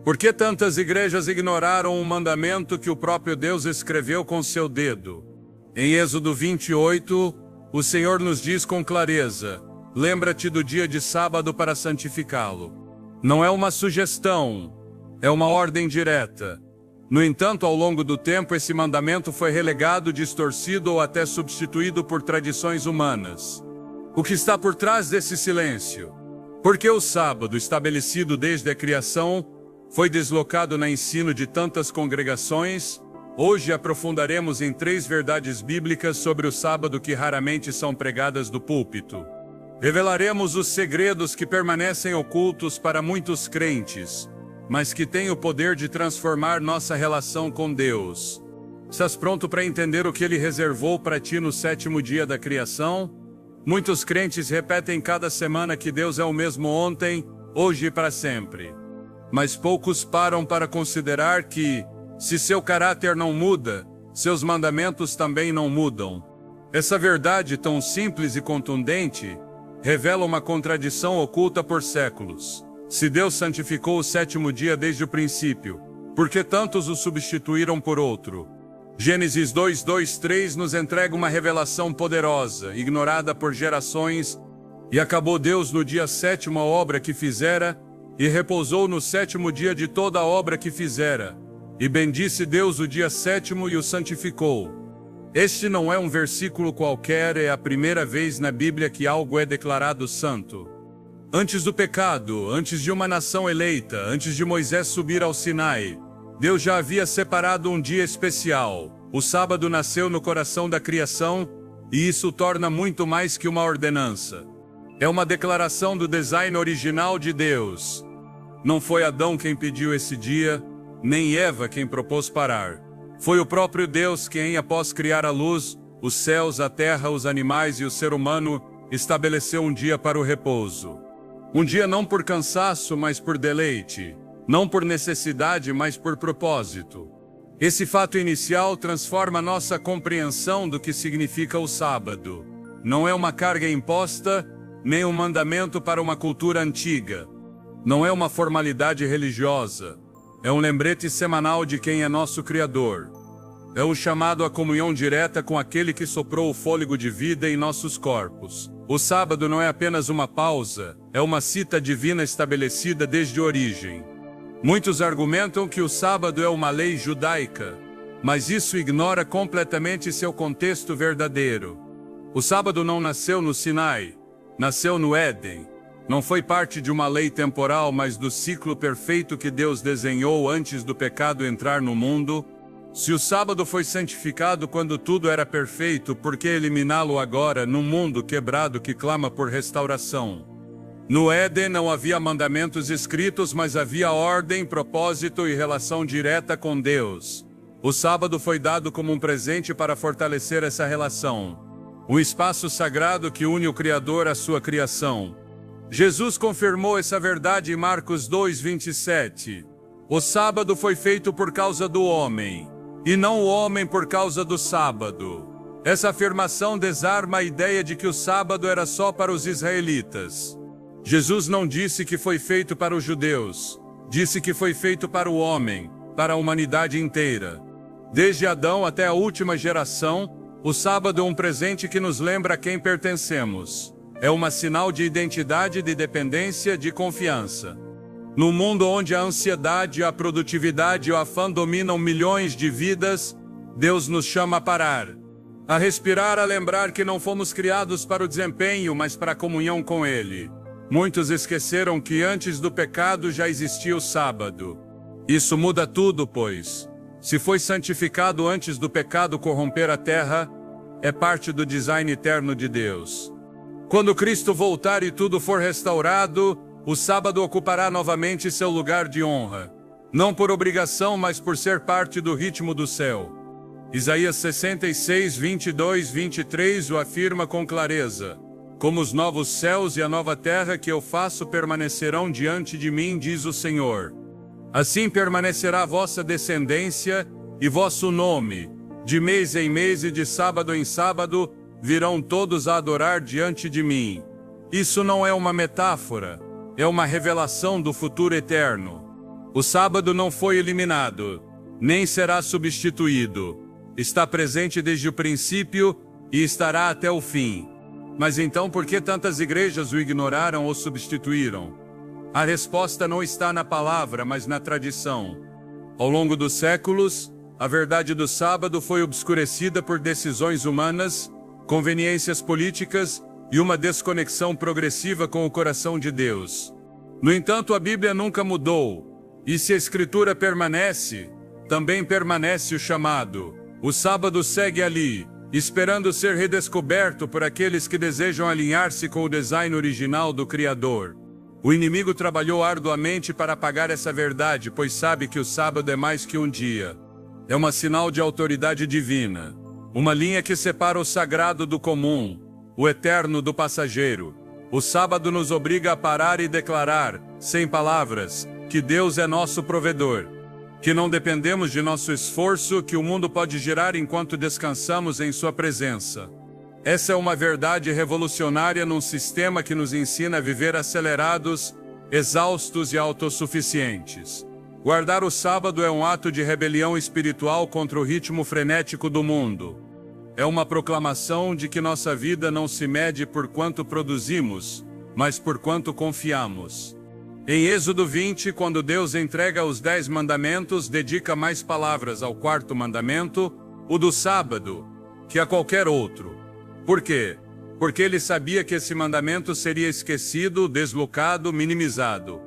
Por que tantas igrejas ignoraram um mandamento que o próprio Deus escreveu com seu dedo? Em Êxodo 28, o Senhor nos diz com clareza: lembra-te do dia de sábado para santificá-lo. Não é uma sugestão, é uma ordem direta. No entanto, ao longo do tempo, esse mandamento foi relegado, distorcido ou até substituído por tradições humanas. O que está por trás desse silêncio? Porque o sábado, estabelecido desde a criação, foi deslocado no ensino de tantas congregações. Hoje aprofundaremos em 3 verdades bíblicas sobre o sábado que raramente são pregadas do púlpito. Revelaremos os segredos que permanecem ocultos para muitos crentes, mas que têm o poder de transformar nossa relação com Deus. Estás pronto para entender o que Ele reservou para ti no 7º dia da criação? Muitos crentes repetem cada semana que Deus é o mesmo ontem, hoje e para sempre. Mas poucos param para considerar que, se seu caráter não muda, seus mandamentos também não mudam. Essa verdade tão simples e contundente revela uma contradição oculta por séculos. Se Deus santificou o 7º dia desde o princípio, por que tantos o substituíram por outro? Gênesis 2:2-3 nos entrega uma revelação poderosa, ignorada por gerações. E acabou Deus no dia 7º a obra que fizera, e repousou no 7º dia de toda a obra que fizera. E bendisse Deus o dia 7º e o santificou. Este não é um versículo qualquer, é a primeira vez na Bíblia que algo é declarado santo. Antes do pecado, antes de uma nação eleita, antes de Moisés subir ao Sinai, Deus já havia separado um dia especial. O sábado nasceu no coração da criação, e isso torna muito mais que uma ordenança. É uma declaração do design original de Deus. Não foi Adão quem pediu esse dia, nem Eva quem propôs parar. Foi o próprio Deus quem, após criar a luz, os céus, a terra, os animais e o ser humano, estabeleceu um dia para o repouso. Um dia não por cansaço, mas por deleite. Não por necessidade, mas por propósito. Esse fato inicial transforma nossa compreensão do que significa o sábado. Não é uma carga imposta, nem um mandamento para uma cultura antiga. Não é uma formalidade religiosa. É um lembrete semanal de quem é nosso Criador. É o chamado à comunhão direta com aquele que soprou o fôlego de vida em nossos corpos. O sábado não é apenas uma pausa, é uma cita divina estabelecida desde a origem. Muitos argumentam que o sábado é uma lei judaica, mas isso ignora completamente seu contexto verdadeiro. O sábado não nasceu no Sinai, nasceu no Éden. Não foi parte de uma lei temporal, mas do ciclo perfeito que Deus desenhou antes do pecado entrar no mundo. Se o sábado foi santificado quando tudo era perfeito, por que eliminá-lo agora, num mundo quebrado que clama por restauração? No Éden não havia mandamentos escritos, mas havia ordem, propósito e relação direta com Deus. O sábado foi dado como um presente para fortalecer essa relação. Um espaço sagrado que une o Criador à sua criação. Jesus confirmou essa verdade em Marcos 2:27. O sábado foi feito por causa do homem, e não o homem por causa do sábado. Essa afirmação desarma a ideia de que o sábado era só para os israelitas. Jesus não disse que foi feito para os judeus, disse que foi feito para o homem, para a humanidade inteira. Desde Adão até a última geração, o sábado é um presente que nos lembra a quem pertencemos. É um sinal de identidade, de dependência, de confiança. No mundo onde a ansiedade, a produtividade e o afã dominam milhões de vidas, Deus nos chama a parar, a respirar, a lembrar que não fomos criados para o desempenho, mas para a comunhão com Ele. Muitos esqueceram que antes do pecado já existia o sábado. Isso muda tudo, pois, se foi santificado antes do pecado corromper a terra, é parte do design eterno de Deus. Quando Cristo voltar e tudo for restaurado, o sábado ocupará novamente seu lugar de honra. Não por obrigação, mas por ser parte do ritmo do céu. Isaías 66:22-23 o afirma com clareza. Como os novos céus e a nova terra que eu faço permanecerão diante de mim, diz o Senhor. Assim permanecerá a vossa descendência e vosso nome. De mês em mês e de sábado em sábado, virão todos a adorar diante de mim. Isso não é uma metáfora, é uma revelação do futuro eterno. O sábado não foi eliminado, nem será substituído. Está presente desde o princípio e estará até o fim. Mas então por que tantas igrejas o ignoraram ou substituíram? A resposta não está na palavra, mas na tradição. Ao longo dos séculos, a verdade do sábado foi obscurecida por decisões humanas, conveniências políticas e uma desconexão progressiva com o coração de Deus. No entanto, a Bíblia nunca mudou, e se a Escritura permanece, também permanece o chamado. O sábado segue ali, esperando ser redescoberto por aqueles que desejam alinhar-se com o design original do Criador. O inimigo trabalhou arduamente para apagar essa verdade, pois sabe que o sábado é mais que um dia. É um sinal de autoridade divina, uma linha que separa o sagrado do comum, o eterno do passageiro. O sábado nos obriga a parar e declarar, sem palavras, que Deus é nosso provedor, que não dependemos de nosso esforço, que o mundo pode girar enquanto descansamos em sua presença. Essa é uma verdade revolucionária num sistema que nos ensina a viver acelerados, exaustos e autossuficientes. Guardar o sábado é um ato de rebelião espiritual contra o ritmo frenético do mundo. É uma proclamação de que nossa vida não se mede por quanto produzimos, mas por quanto confiamos. Em Êxodo 20, quando Deus entrega os 10 mandamentos, dedica mais palavras ao 4º mandamento, o do sábado, que a qualquer outro. Por quê? Porque ele sabia que esse mandamento seria esquecido, deslocado, minimizado.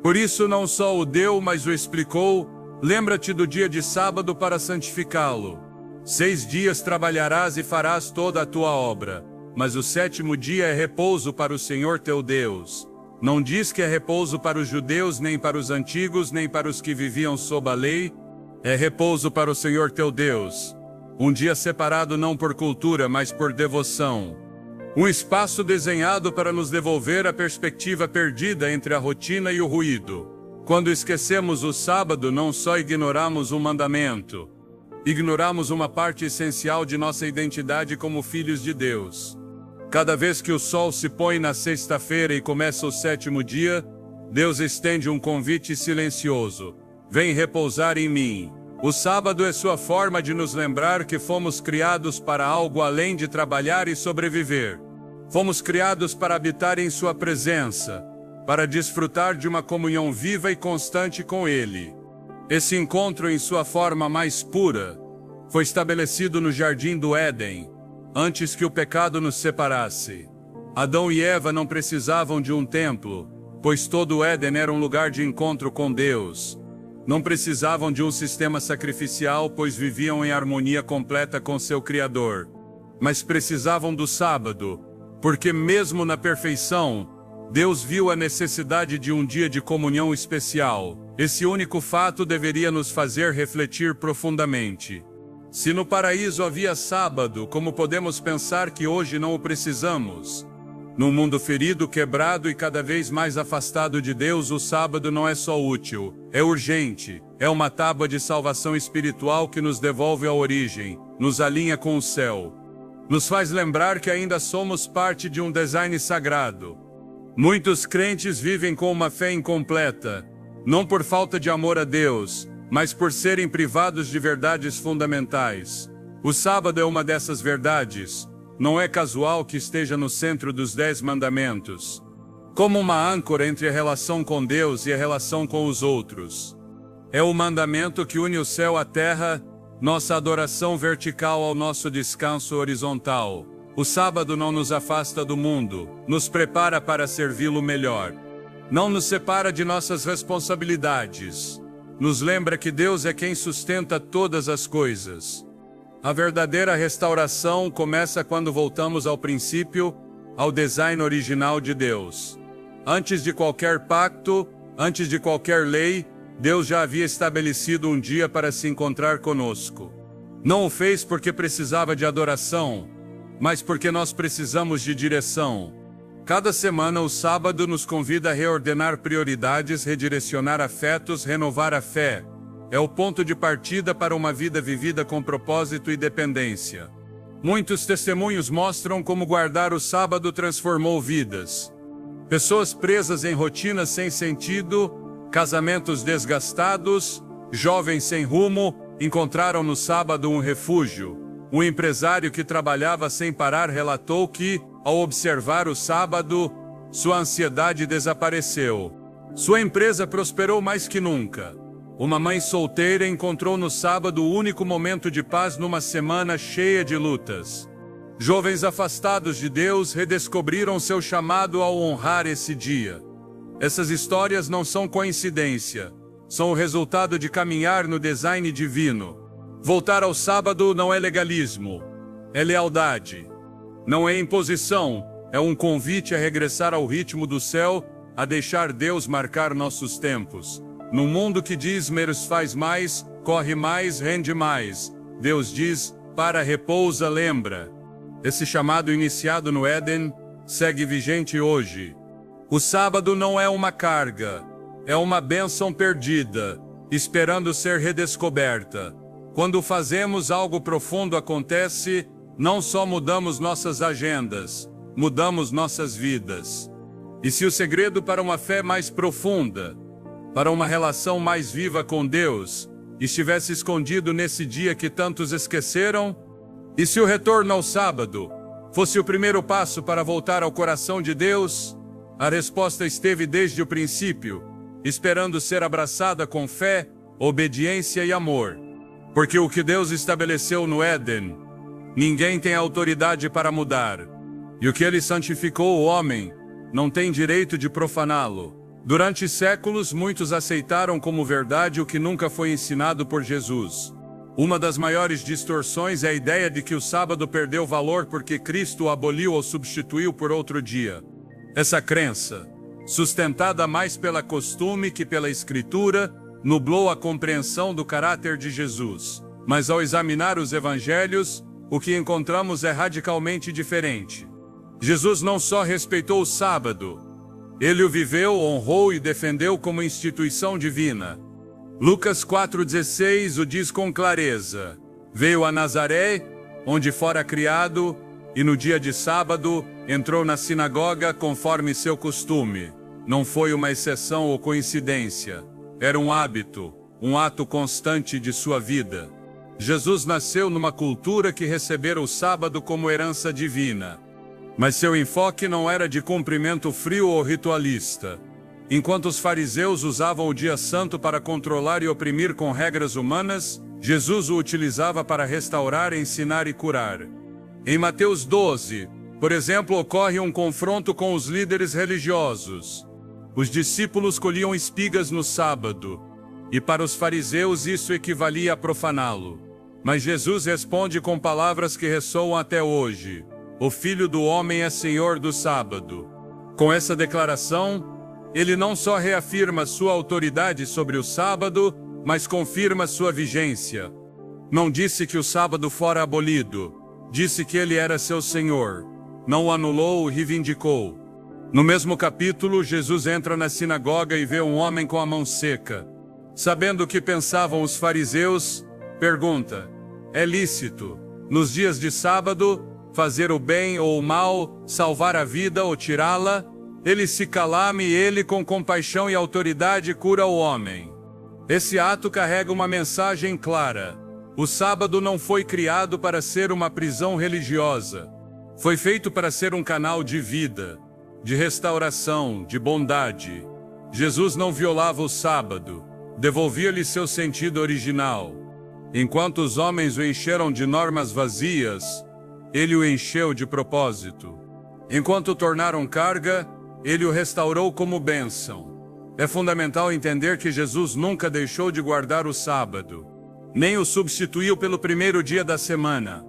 Por isso não só o deu, mas o explicou: lembra-te do dia de sábado para santificá-lo. 6 dias trabalharás e farás toda a tua obra, mas o 7º dia é repouso para o Senhor teu Deus. Não diz que é repouso para os judeus, nem para os antigos, nem para os que viviam sob a lei. É repouso para o Senhor teu Deus. Um dia separado não por cultura, mas por devoção. Um espaço desenhado para nos devolver a perspectiva perdida entre a rotina e o ruído. Quando esquecemos o sábado, não só ignoramos um mandamento, ignoramos uma parte essencial de nossa identidade como filhos de Deus. Cada vez que o sol se põe na sexta-feira e começa o 7º dia, Deus estende um convite silencioso: vem repousar em mim. O sábado é sua forma de nos lembrar que fomos criados para algo além de trabalhar e sobreviver. Fomos criados para habitar em sua presença, para desfrutar de uma comunhão viva e constante com Ele. Esse encontro, em sua forma mais pura, foi estabelecido no Jardim do Éden, antes que o pecado nos separasse. Adão e Eva não precisavam de um templo, pois todo o Éden era um lugar de encontro com Deus. Não precisavam de um sistema sacrificial, pois viviam em harmonia completa com seu Criador. Mas precisavam do sábado, porque mesmo na perfeição, Deus viu a necessidade de um dia de comunhão especial. Esse único fato deveria nos fazer refletir profundamente. Se no paraíso havia sábado, como podemos pensar que hoje não o precisamos? Num mundo ferido, quebrado e cada vez mais afastado de Deus, o sábado não é só útil, é urgente. É uma tábua de salvação espiritual que nos devolve à origem, nos alinha com o céu. Nos faz lembrar que ainda somos parte de um design sagrado. Muitos crentes vivem com uma fé incompleta, não por falta de amor a Deus, mas por serem privados de verdades fundamentais. O sábado é uma dessas verdades. Não é casual que esteja no centro dos 10 mandamentos, como uma âncora entre a relação com Deus e a relação com os outros. É o mandamento que une o céu à terra, nossa adoração vertical ao nosso descanso horizontal. O sábado não nos afasta do mundo, nos prepara para servi-lo melhor. Não nos separa de nossas responsabilidades. Nos lembra que Deus é quem sustenta todas as coisas. A verdadeira restauração começa quando voltamos ao princípio, ao design original de Deus. Antes de qualquer pacto, antes de qualquer lei, Deus já havia estabelecido um dia para se encontrar conosco. Não o fez porque precisava de adoração, mas porque nós precisamos de direção. Cada semana o sábado nos convida a reordenar prioridades, redirecionar afetos, renovar a fé. É o ponto de partida para uma vida vivida com propósito e dependência. Muitos testemunhos mostram como guardar o sábado transformou vidas. Pessoas presas em rotinas sem sentido Casamentos desgastados, jovens sem rumo, encontraram no sábado um refúgio. Um empresário que trabalhava sem parar relatou que, ao observar o sábado, sua ansiedade desapareceu. Sua empresa prosperou mais que nunca. Uma mãe solteira encontrou no sábado o único momento de paz numa semana cheia de lutas. Jovens afastados de Deus redescobriram seu chamado ao honrar esse dia. Essas histórias não são coincidência, são o resultado de caminhar no design divino. Voltar ao sábado não é legalismo, é lealdade. Não é imposição, é um convite a regressar ao ritmo do céu, a deixar Deus marcar nossos tempos. Num mundo que diz menos faz mais, corre mais, rende mais, Deus diz, para, repousa, lembra. Esse chamado iniciado no Éden, segue vigente hoje. O sábado não é uma carga, é uma bênção perdida, esperando ser redescoberta. Quando fazemos algo profundo acontece, não só mudamos nossas agendas, mudamos nossas vidas. E se o segredo para uma fé mais profunda, para uma relação mais viva com Deus, estivesse escondido nesse dia que tantos esqueceram? E se o retorno ao sábado fosse o primeiro passo para voltar ao coração de Deus? A resposta esteve desde o princípio, esperando ser abraçada com fé, obediência e amor. Porque o que Deus estabeleceu no Éden, ninguém tem autoridade para mudar. E o que Ele santificou o homem, não tem direito de profaná-lo. Durante séculos, muitos aceitaram como verdade o que nunca foi ensinado por Jesus. Uma das maiores distorções é a ideia de que o sábado perdeu valor porque Cristo o aboliu ou substituiu por outro dia. Essa crença, sustentada mais pela costume que pela Escritura, nublou a compreensão do caráter de Jesus. Mas ao examinar os evangelhos, o que encontramos é radicalmente diferente. Jesus não só respeitou o sábado, Ele o viveu, honrou e defendeu como instituição divina. Lucas 4,16 o diz com clareza. Veio a Nazaré, onde fora criado, e no dia de sábado entrou na sinagoga conforme seu costume. Não foi uma exceção ou coincidência. Era um hábito, um ato constante de sua vida. Jesus nasceu numa cultura que recebera o sábado como herança divina. Mas seu enfoque não era de cumprimento frio ou ritualista. Enquanto os fariseus usavam o dia santo para controlar e oprimir com regras humanas, Jesus o utilizava para restaurar, ensinar e curar. Em Mateus 12, por exemplo, ocorre um confronto com os líderes religiosos. Os discípulos colhiam espigas no sábado, e para os fariseus isso equivalia a profaná-lo. Mas Jesus responde com palavras que ressoam até hoje. O Filho do Homem é Senhor do sábado. Com essa declaração, Ele não só reafirma sua autoridade sobre o sábado, mas confirma sua vigência. Não disse que o sábado fora abolido, disse que Ele era seu Senhor. Não o anulou ou reivindicou. No mesmo capítulo, Jesus entra na sinagoga e vê um homem com a mão seca. Sabendo o que pensavam os fariseus, pergunta: é lícito, nos dias de sábado, fazer o bem ou o mal, salvar a vida ou tirá-la? Ele se calame e ele com compaixão e autoridade cura o homem. Esse ato carrega uma mensagem clara. O sábado não foi criado para ser uma prisão religiosa. Foi feito para ser um canal de vida, de restauração, de bondade. Jesus não violava o sábado, devolvia-lhe seu sentido original. Enquanto os homens o encheram de normas vazias, Ele o encheu de propósito. Enquanto o tornaram carga, Ele o restaurou como bênção. É fundamental entender que Jesus nunca deixou de guardar o sábado, nem o substituiu pelo primeiro dia da semana.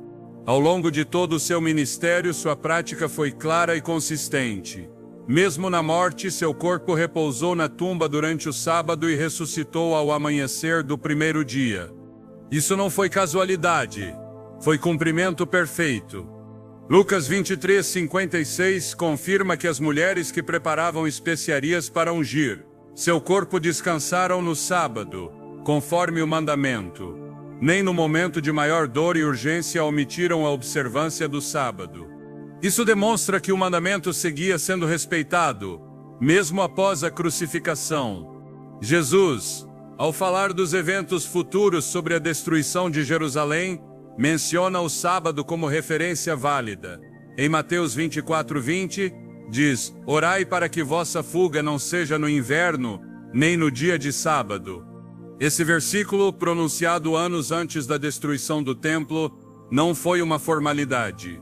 Ao longo de todo o seu ministério, sua prática foi clara e consistente. Mesmo na morte, seu corpo repousou na tumba durante o sábado e ressuscitou ao amanhecer do primeiro dia. Isso não foi casualidade, foi cumprimento perfeito. Lucas 23:56 confirma que as mulheres que preparavam especiarias para ungir seu corpo descansaram no sábado, conforme o mandamento. Nem no momento de maior dor e urgência omitiram a observância do sábado. Isso demonstra que o mandamento seguia sendo respeitado, mesmo após a crucificação. Jesus, ao falar dos eventos futuros sobre a destruição de Jerusalém, menciona o sábado como referência válida. Em Mateus 24:20, diz: Orai para que vossa fuga não seja no inverno, nem no dia de sábado. Esse versículo, pronunciado anos antes da destruição do templo, não foi uma formalidade.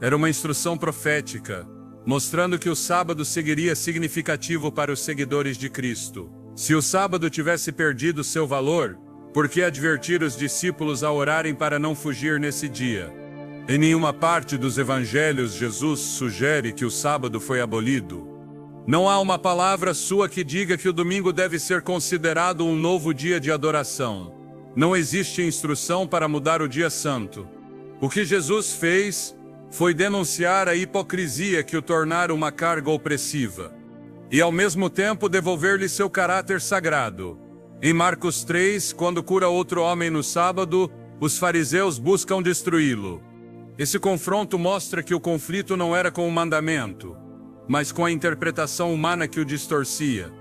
Era uma instrução profética, mostrando que o sábado seguiria significativo para os seguidores de Cristo. Se o sábado tivesse perdido seu valor, por que advertir os discípulos a orarem para não fugir nesse dia? Em nenhuma parte dos evangelhos Jesus sugere que o sábado foi abolido. Não há uma palavra sua que diga que o domingo deve ser considerado um novo dia de adoração. Não existe instrução para mudar o dia santo. O que Jesus fez foi denunciar a hipocrisia que o tornara uma carga opressiva, e ao mesmo tempo devolver-lhe seu caráter sagrado. Em Marcos 3, quando cura outro homem no sábado, os fariseus buscam destruí-lo. Esse confronto mostra que o conflito não era com o mandamento, mas com a interpretação humana que o distorcia.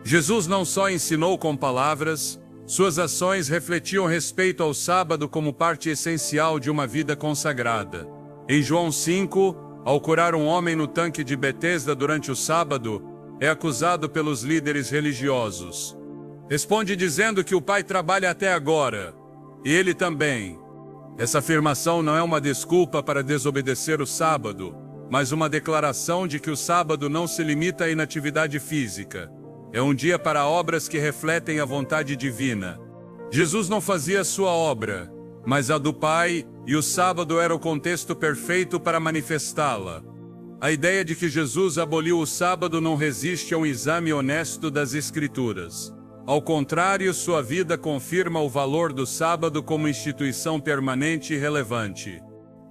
Jesus não só ensinou com palavras, suas ações refletiam respeito ao sábado como parte essencial de uma vida consagrada. Em João 5, ao curar um homem no tanque de Betesda durante o sábado, é acusado pelos líderes religiosos. Responde dizendo que o Pai trabalha até agora, e ele também. Essa afirmação não é uma desculpa para desobedecer o sábado, mas uma declaração de que o sábado não se limita à inatividade física. É um dia para obras que refletem a vontade divina. Jesus não fazia sua obra, mas a do Pai, e o sábado era o contexto perfeito para manifestá-la. A ideia de que Jesus aboliu o sábado não resiste a um exame honesto das Escrituras. Ao contrário, sua vida confirma o valor do sábado como instituição permanente e relevante.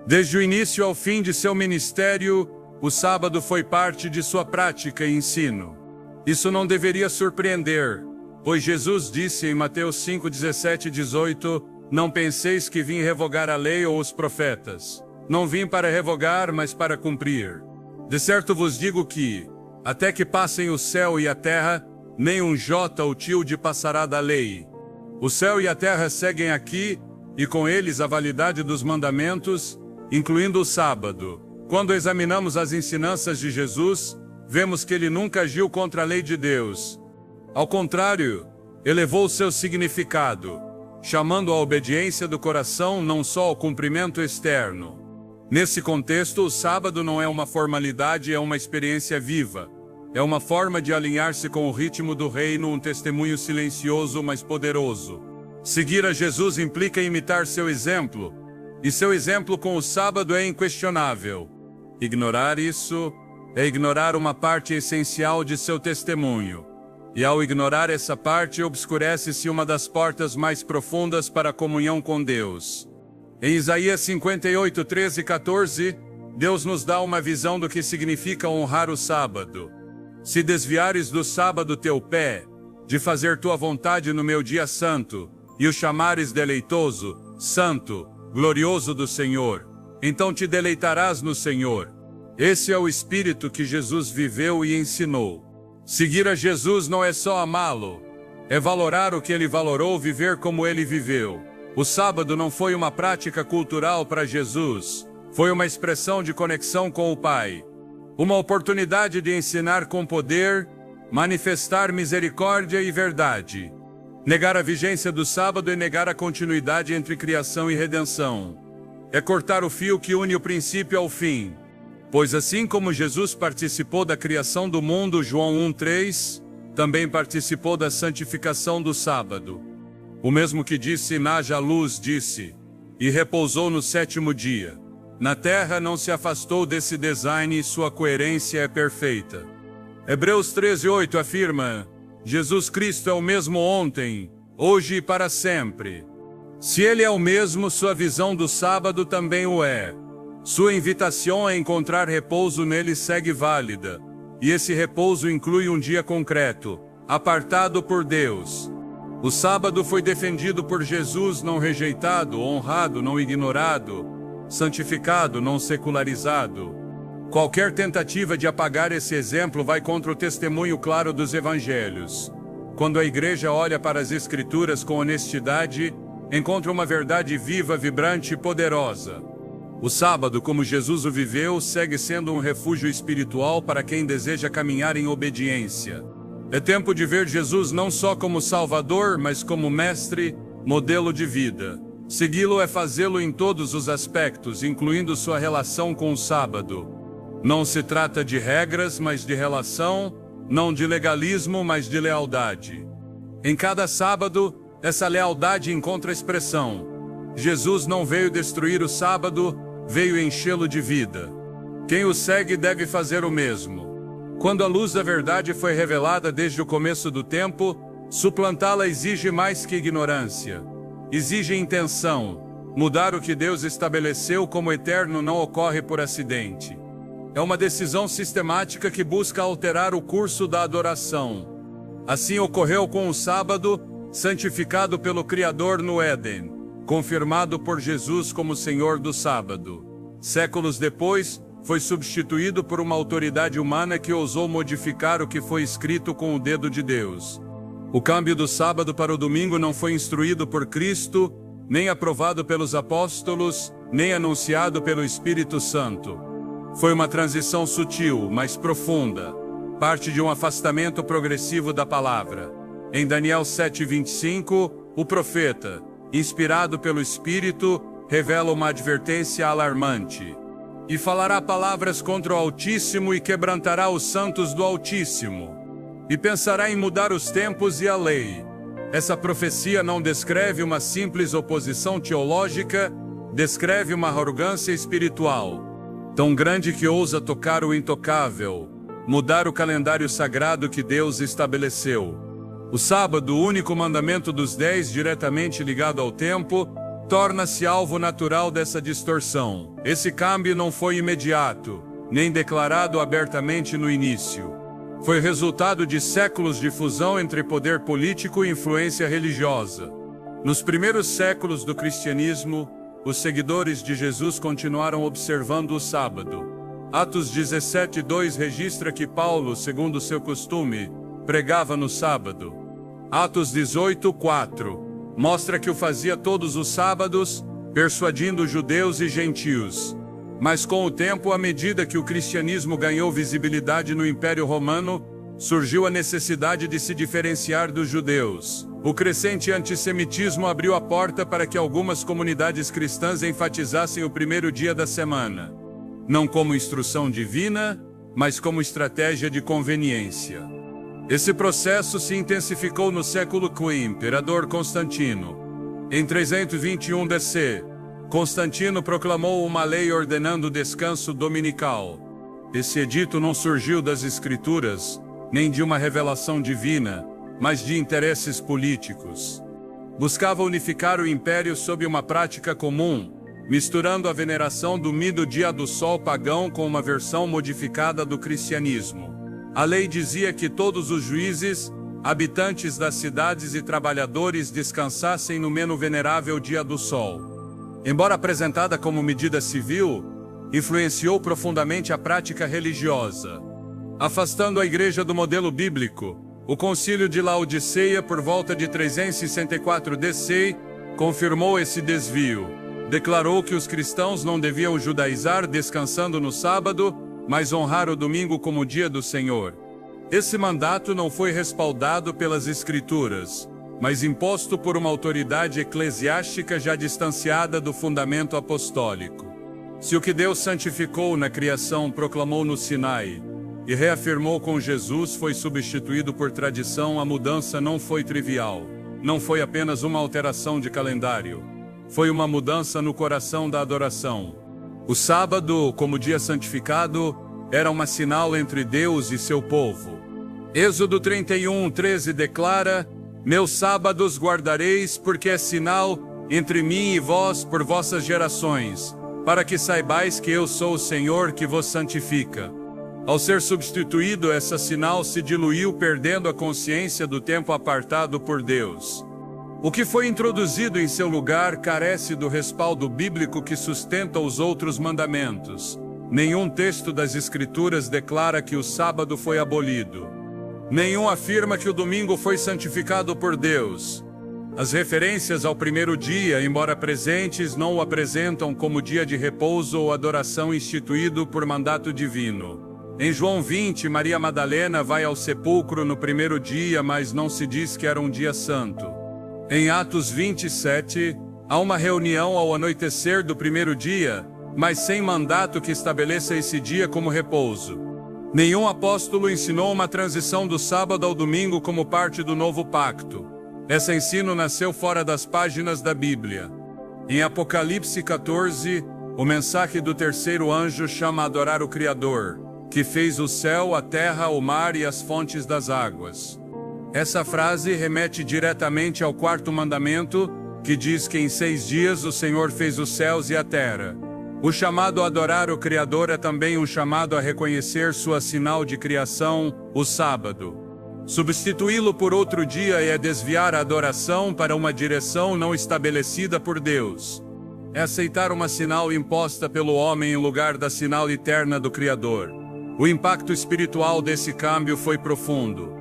Desde o início ao fim de seu ministério, o sábado foi parte de sua prática e ensino. Isso não deveria surpreender, pois Jesus disse em Mateus 5, 17 e 18, Não penseis que vim revogar a lei ou os profetas. Não vim para revogar, mas para cumprir. De certo vos digo que, até que passem o céu e a terra, nem um jota ou tilde passará da lei. O céu e a terra seguem aqui, e com eles a validade dos mandamentos, incluindo o sábado. Quando examinamos as ensinanças de Jesus, vemos que ele nunca agiu contra a lei de Deus. Ao contrário, elevou seu significado, chamando a obediência do coração não só ao cumprimento externo. Nesse contexto, o sábado não é uma formalidade, é uma experiência viva. É uma forma de alinhar-se com o ritmo do reino, um testemunho silencioso, mas poderoso. Seguir a Jesus implica imitar seu exemplo, e seu exemplo com o sábado é inquestionável. Ignorar isso é ignorar uma parte essencial de seu testemunho. E ao ignorar essa parte, obscurece-se uma das portas mais profundas para a comunhão com Deus. Em Isaías 58, 13 e 14, Deus nos dá uma visão do que significa honrar o sábado. Se desviares do sábado teu pé, de fazer tua vontade no meu dia santo, e o chamares deleitoso, santo, glorioso do Senhor, então te deleitarás no Senhor. Esse é o espírito que Jesus viveu e ensinou. Seguir a Jesus não é só amá-lo, é valorar o que ele valorou, viver como ele viveu. O sábado não foi uma prática cultural para Jesus, foi uma expressão de conexão com o Pai. Uma oportunidade de ensinar com poder, manifestar misericórdia e verdade. Negar a vigência do sábado é negar a continuidade entre criação e redenção. É cortar o fio que une o princípio ao fim. Pois assim como Jesus participou da criação do mundo, João 1:3, também participou da santificação do sábado. O mesmo que disse, haja luz, disse, e repousou no sétimo dia. Na terra não se afastou desse design e sua coerência é perfeita. Hebreus 13:8 afirma, Jesus Cristo é o mesmo ontem, hoje e para sempre. Se ele é o mesmo, sua visão do sábado também o é. Sua invitação a encontrar repouso nele segue válida, e esse repouso inclui um dia concreto, apartado por Deus. O sábado foi defendido por Jesus, não rejeitado, honrado, não ignorado, santificado, não secularizado. Qualquer tentativa de apagar esse exemplo vai contra o testemunho claro dos evangelhos. Quando a igreja olha para as Escrituras com honestidade, encontra uma verdade viva, vibrante e poderosa. O sábado, como Jesus o viveu, segue sendo um refúgio espiritual para quem deseja caminhar em obediência. É tempo de ver Jesus não só como Salvador, mas como Mestre, modelo de vida. Segui-lo é fazê-lo em todos os aspectos, incluindo sua relação com o sábado. Não se trata de regras, mas de relação, não de legalismo, mas de lealdade. Em cada sábado, essa lealdade encontra expressão. Jesus não veio destruir o sábado, veio enchê-lo de vida. Quem o segue deve fazer o mesmo. Quando a luz da verdade foi revelada desde o começo do tempo, suplantá-la exige mais que ignorância. Exige intenção. Mudar o que Deus estabeleceu como eterno não ocorre por acidente. É uma decisão sistemática que busca alterar o curso da adoração. Assim ocorreu com o sábado, santificado pelo Criador no Éden, confirmado por Jesus como Senhor do sábado. Séculos depois, foi substituído por uma autoridade humana que ousou modificar o que foi escrito com o dedo de Deus. O câmbio do sábado para o domingo não foi instruído por Cristo, nem aprovado pelos apóstolos, nem anunciado pelo Espírito Santo. Foi uma transição sutil, mas profunda, parte de um afastamento progressivo da palavra. Em Daniel 7:25, o profeta, inspirado pelo Espírito, revela uma advertência alarmante. E falará palavras contra o Altíssimo e quebrantará os santos do Altíssimo. E pensará em mudar os tempos e a lei. Essa profecia não descreve uma simples oposição teológica, descreve uma arrogância espiritual, tão grande que ousa tocar o intocável, mudar o calendário sagrado que Deus estabeleceu. O sábado, o único mandamento dos 10 diretamente ligado ao tempo, torna-se alvo natural dessa distorção. Esse câmbio não foi imediato, nem declarado abertamente no início. Foi resultado de séculos de fusão entre poder político e influência religiosa. Nos primeiros séculos do cristianismo, os seguidores de Jesus continuaram observando o sábado. Atos 17:2 registra que Paulo, segundo seu costume, pregava no sábado. Atos 18:4 mostra que o fazia todos os sábados, persuadindo judeus e gentios. Mas com o tempo, à medida que o cristianismo ganhou visibilidade no Império Romano, surgiu a necessidade de se diferenciar dos judeus. O crescente antissemitismo abriu a porta para que algumas comunidades cristãs enfatizassem o primeiro dia da semana, não como instrução divina, mas como estratégia de conveniência. Esse processo se intensificou no século V, imperador Constantino. Em 321 DC, Constantino proclamou uma lei ordenando o descanso dominical. Esse edito não surgiu das Escrituras, nem de uma revelação divina, mas de interesses políticos. Buscava unificar o império sob uma prática comum, misturando a veneração do mito dia do sol pagão com uma versão modificada do cristianismo. A lei dizia que todos os juízes, habitantes das cidades e trabalhadores descansassem no menos venerável dia do sol. Embora apresentada como medida civil, influenciou profundamente a prática religiosa. Afastando a igreja do modelo bíblico, o Concílio de Laodiceia, por volta de 364 DC, confirmou esse desvio. Declarou que os cristãos não deviam judaizar descansando no sábado, mas honrar o domingo como dia do Senhor. Esse mandato não foi respaldado pelas Escrituras, mas imposto por uma autoridade eclesiástica já distanciada do fundamento apostólico. Se o que Deus santificou na criação proclamou no Sinai e reafirmou com Jesus foi substituído por tradição, a mudança não foi trivial. Não foi apenas uma alteração de calendário. Foi uma mudança no coração da adoração. O sábado, como dia santificado, era um sinal entre Deus e seu povo. Êxodo 31:13 declara: Meus sábados guardareis, porque é sinal entre mim e vós por vossas gerações, para que saibais que eu sou o Senhor que vos santifica. Ao ser substituído, esse sinal se diluiu, perdendo a consciência do tempo apartado por Deus. O que foi introduzido em seu lugar carece do respaldo bíblico que sustenta os outros mandamentos. Nenhum texto das Escrituras declara que o sábado foi abolido. Nenhum afirma que o domingo foi santificado por Deus. As referências ao primeiro dia, embora presentes, não o apresentam como dia de repouso ou adoração instituído por mandato divino. Em João 20, Maria Madalena vai ao sepulcro no primeiro dia, mas não se diz que era um dia santo. Em Atos 27, há uma reunião ao anoitecer do primeiro dia, mas sem mandato que estabeleça esse dia como repouso. Nenhum apóstolo ensinou uma transição do sábado ao domingo como parte do novo pacto. Esse ensino nasceu fora das páginas da Bíblia. Em Apocalipse 14, o mensaque do terceiro anjo chama a adorar o Criador, que fez o céu, a terra, o mar e as fontes das águas. Essa frase remete diretamente ao quarto mandamento, que diz que em 6 dias o Senhor fez os céus e a terra. O chamado a adorar o Criador é também um chamado a reconhecer sua sinal de criação, o sábado. Substituí-lo por outro dia é desviar a adoração para uma direção não estabelecida por Deus. É aceitar uma sinal imposta pelo homem em lugar da sinal eterna do Criador. O impacto espiritual desse câmbio foi profundo.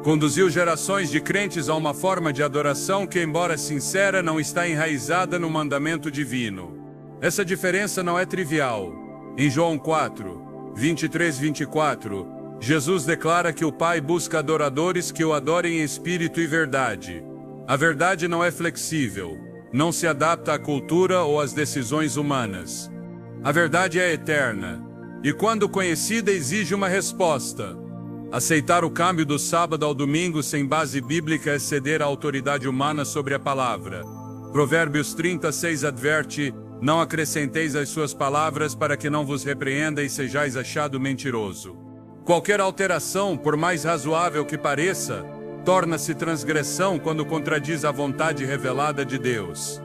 Conduziu gerações de crentes a uma forma de adoração que, embora sincera, não está enraizada no mandamento divino. Essa diferença não é trivial. Em João 4, 23-24, Jesus declara que o Pai busca adoradores que o adorem em espírito e verdade. A verdade não é flexível, não se adapta à cultura ou às decisões humanas. A verdade é eterna, e quando conhecida exige uma resposta. Aceitar o câmbio do sábado ao domingo sem base bíblica é ceder à autoridade humana sobre a palavra. Provérbios 36 adverte: não acrescenteis as suas palavras para que não vos repreenda e sejais achado mentiroso. Qualquer alteração, por mais razoável que pareça, torna-se transgressão quando contradiz a vontade revelada de Deus.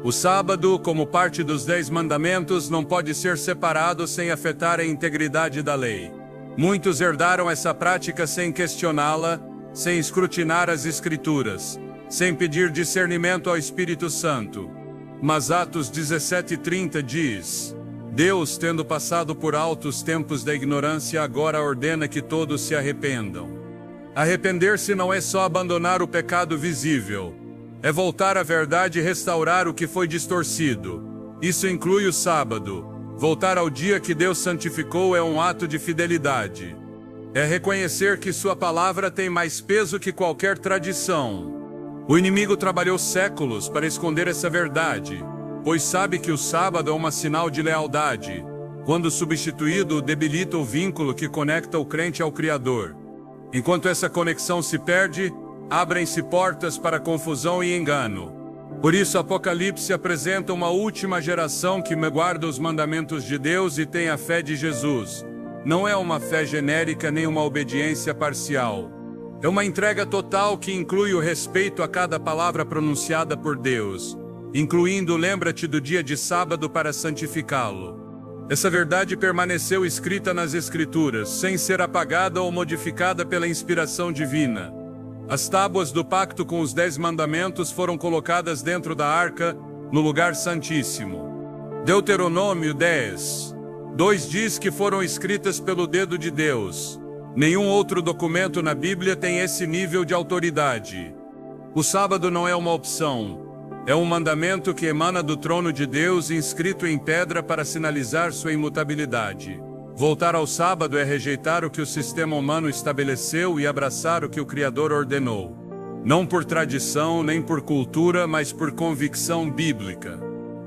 O sábado, como parte dos 10 mandamentos, não pode ser separado sem afetar a integridade da lei. Muitos herdaram essa prática sem questioná-la, sem escrutinar as Escrituras, sem pedir discernimento ao Espírito Santo. Mas Atos 17:30 diz: Deus, tendo passado por altos tempos da ignorância, agora ordena que todos se arrependam. Arrepender-se não é só abandonar o pecado visível, é voltar à verdade e restaurar o que foi distorcido. Isso inclui o sábado. Voltar ao dia que Deus santificou é um ato de fidelidade. É reconhecer que sua palavra tem mais peso que qualquer tradição. O inimigo trabalhou séculos para esconder essa verdade, pois sabe que o sábado é um sinal de lealdade. Quando substituído, debilita o vínculo que conecta o crente ao Criador. Enquanto essa conexão se perde, abrem-se portas para confusão e engano. Por isso, Apocalipse apresenta uma última geração que guarda os mandamentos de Deus e tem a fé de Jesus. Não é uma fé genérica nem uma obediência parcial. É uma entrega total que inclui o respeito a cada palavra pronunciada por Deus, incluindo lembra-te do dia de sábado para santificá-lo. Essa verdade permaneceu escrita nas Escrituras, sem ser apagada ou modificada pela inspiração divina. As tábuas do pacto com os 10 mandamentos foram colocadas dentro da arca, no lugar santíssimo. Deuteronômio 10:2 diz que foram escritas pelo dedo de Deus. Nenhum outro documento na Bíblia tem esse nível de autoridade. O sábado não é uma opção. É um mandamento que emana do trono de Deus, inscrito em pedra para sinalizar sua imutabilidade. Voltar ao sábado é rejeitar o que o sistema humano estabeleceu e abraçar o que o Criador ordenou. Não por tradição nem por cultura, mas por convicção bíblica.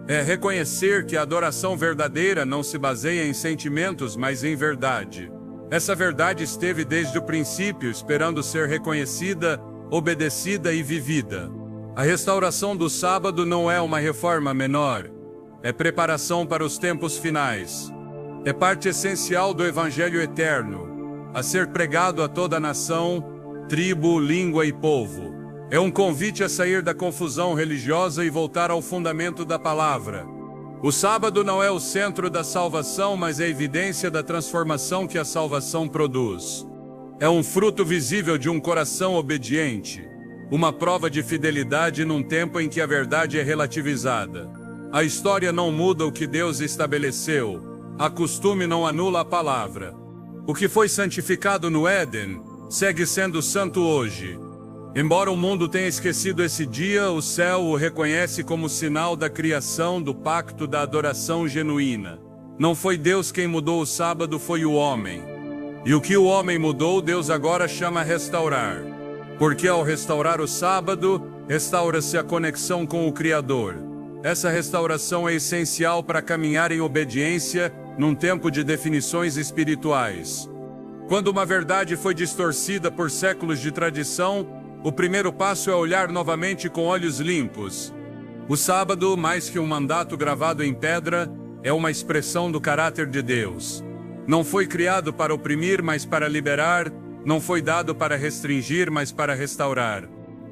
É reconhecer que a adoração verdadeira não se baseia em sentimentos, mas em verdade. Essa verdade esteve desde o princípio, esperando ser reconhecida, obedecida e vivida. A restauração do sábado não é uma reforma menor, é preparação para os tempos finais. É parte essencial do Evangelho eterno, a ser pregado a toda a nação, tribo, língua e povo. É um convite a sair da confusão religiosa e voltar ao fundamento da palavra. O sábado não é o centro da salvação, mas é a evidência da transformação que a salvação produz. É um fruto visível de um coração obediente, uma prova de fidelidade num tempo em que a verdade é relativizada. A história não muda o que Deus estabeleceu. A costume não anula a palavra. O que foi santificado no Éden segue sendo santo hoje. Embora o mundo tenha esquecido esse dia, o céu o reconhece como sinal da criação, do pacto, da adoração genuína. Não foi Deus quem mudou o sábado, foi o homem. E o que o homem mudou, Deus agora chama restaurar. Porque ao restaurar o sábado, restaura-se a conexão com o Criador. Essa restauração é essencial para caminhar em obediência num tempo de definições espirituais. Quando uma verdade foi distorcida por séculos de tradição, o primeiro passo é olhar novamente com olhos limpos. O sábado, mais que um mandato gravado em pedra, é uma expressão do caráter de Deus. Não foi criado para oprimir, mas para liberar. Não foi dado para restringir, mas para restaurar.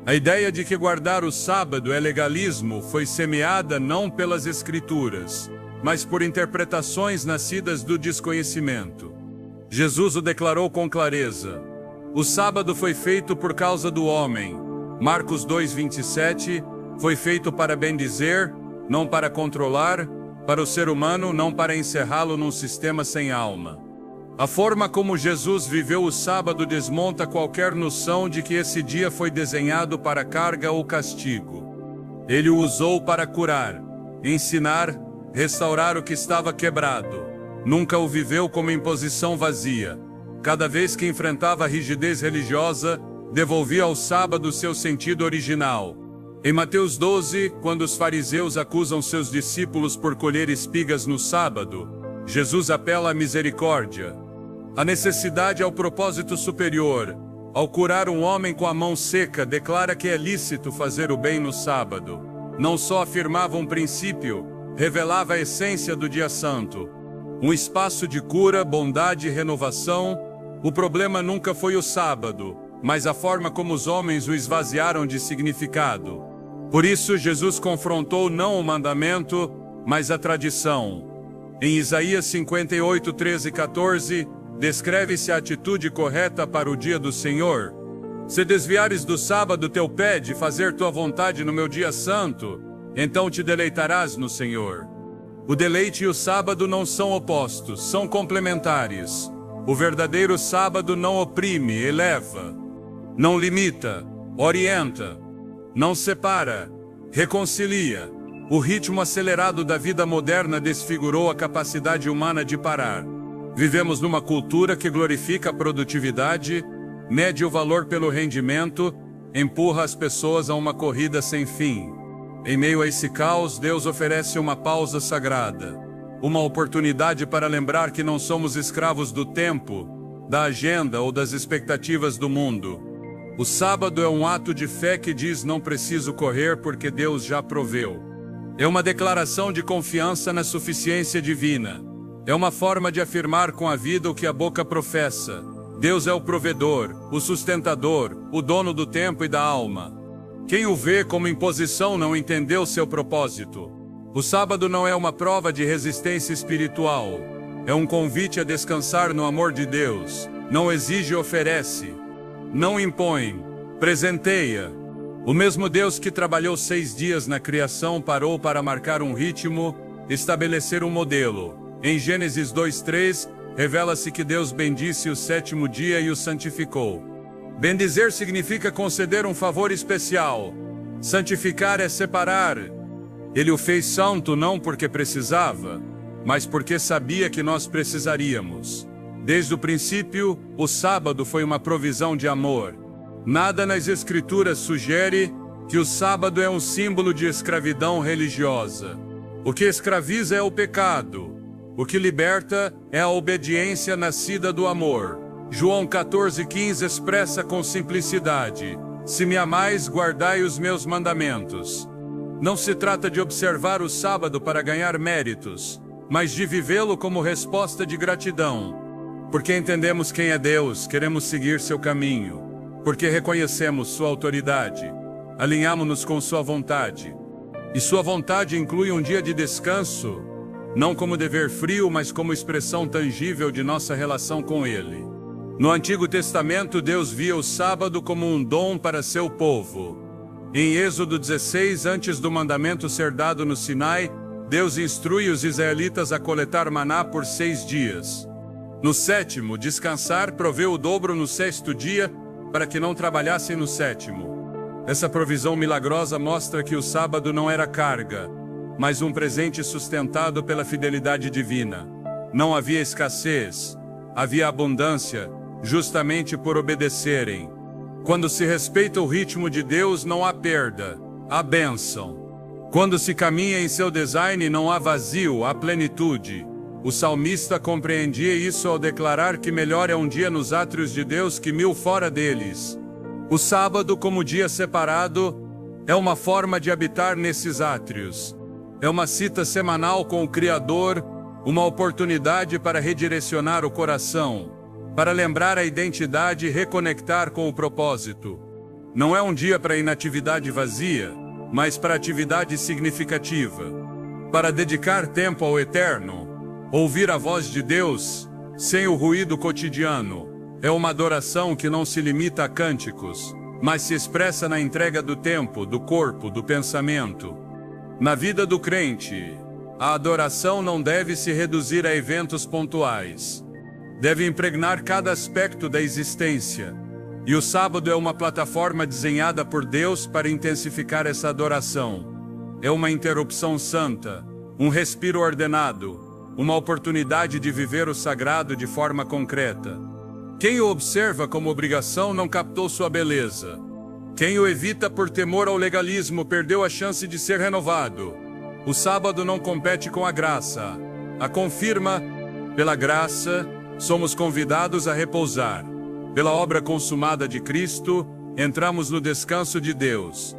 A ideia de que guardar o sábado é legalismo foi semeada não pelas Escrituras, mas por interpretações nascidas do desconhecimento. Jesus o declarou com clareza. O sábado foi feito por causa do homem. Marcos 2:27, foi feito para bendizer, não para controlar, para o ser humano, não para encerrá-lo num sistema sem alma. A forma como Jesus viveu o sábado desmonta qualquer noção de que esse dia foi desenhado para carga ou castigo. Ele o usou para curar, ensinar, restaurar o que estava quebrado. Nunca o viveu como imposição vazia. Cada vez que enfrentava a rigidez religiosa, devolvia ao sábado seu sentido original. Em Mateus 12, quando os fariseus acusam seus discípulos por colher espigas no sábado, Jesus apela à misericórdia. A necessidade ao propósito superior. Ao curar um homem com a mão seca, declara que é lícito fazer o bem no sábado. Não só afirmava um princípio, revelava a essência do dia santo. Um espaço de cura, bondade e renovação. O problema nunca foi o sábado, mas a forma como os homens o esvaziaram de significado. Por isso, Jesus confrontou não o mandamento, mas a tradição. Em Isaías 58, 13 e 14, descreve-se a atitude correta para o dia do Senhor. Se desviares do sábado teu pé de fazer tua vontade no meu dia santo, então te deleitarás no Senhor. O deleite e o sábado não são opostos, são complementares. O verdadeiro sábado não oprime, eleva. Não limita, orienta. Não separa, reconcilia. O ritmo acelerado da vida moderna desfigurou a capacidade humana de parar. Vivemos numa cultura que glorifica a produtividade, mede o valor pelo rendimento, empurra as pessoas a uma corrida sem fim. Em meio a esse caos, Deus oferece uma pausa sagrada. Uma oportunidade para lembrar que não somos escravos do tempo, da agenda ou das expectativas do mundo. O sábado é um ato de fé que diz: não preciso correr porque Deus já proveu. É uma declaração de confiança na suficiência divina. É uma forma de afirmar com a vida o que a boca professa. Deus é o provedor, o sustentador, o dono do tempo e da alma. Quem o vê como imposição não entendeu seu propósito. O sábado não é uma prova de resistência espiritual. É um convite a descansar no amor de Deus. Não exige, oferece. Não impõe, presenteia. O mesmo Deus que trabalhou 6 dias na criação parou para marcar um ritmo, estabelecer um modelo. Em Gênesis 2:3, revela-se que Deus bendisse o 7º dia e o santificou. Bendizer significa conceder um favor especial. Santificar é separar. Ele o fez santo não porque precisava, mas porque sabia que nós precisaríamos. Desde o princípio, o sábado foi uma provisão de amor. Nada nas Escrituras sugere que o sábado é um símbolo de escravidão religiosa. O que escraviza é o pecado. O que liberta é a obediência nascida do amor. João 14,15 expressa com simplicidade: se me amais, guardai os meus mandamentos. Não se trata de observar o sábado para ganhar méritos, mas de vivê-lo como resposta de gratidão. Porque entendemos quem é Deus, queremos seguir seu caminho. Porque reconhecemos sua autoridade, alinhamo-nos com sua vontade. E sua vontade inclui um dia de descanso, não como dever frio, mas como expressão tangível de nossa relação com Ele. No Antigo Testamento, Deus via o sábado como um dom para seu povo. Em Êxodo 16, antes do mandamento ser dado no Sinai, Deus instrui os israelitas a coletar maná por 6 dias. No sétimo, descansar, proveu o dobro no sexto dia, para que não trabalhassem no sétimo. Essa provisão milagrosa mostra que o sábado não era carga, mas um presente sustentado pela fidelidade divina. Não havia escassez, havia abundância, justamente por obedecerem. Quando se respeita o ritmo de Deus, não há perda, há bênção. Quando se caminha em seu design, não há vazio, há plenitude. O salmista compreendia isso ao declarar que melhor é um dia nos átrios de Deus que 1000 fora deles. O sábado, como dia separado, é uma forma de habitar nesses átrios. É uma cita semanal com o Criador, uma oportunidade para redirecionar o coração, para lembrar a identidade e reconectar com o propósito. Não é um dia para inatividade vazia, mas para atividade significativa. Para dedicar tempo ao eterno, ouvir a voz de Deus, sem o ruído cotidiano. É uma adoração que não se limita a cânticos, mas se expressa na entrega do tempo, do corpo, do pensamento. Na vida do crente, a adoração não deve se reduzir a eventos pontuais. Deve impregnar cada aspecto da existência. E o sábado é uma plataforma desenhada por Deus para intensificar essa adoração. É uma interrupção santa, um respiro ordenado, uma oportunidade de viver o sagrado de forma concreta. Quem o observa como obrigação não captou sua beleza. Quem o evita por temor ao legalismo perdeu a chance de ser renovado. O sábado não compete com a graça, a confirma. Pela graça, somos convidados a repousar. Pela obra consumada de Cristo, entramos no descanso de Deus.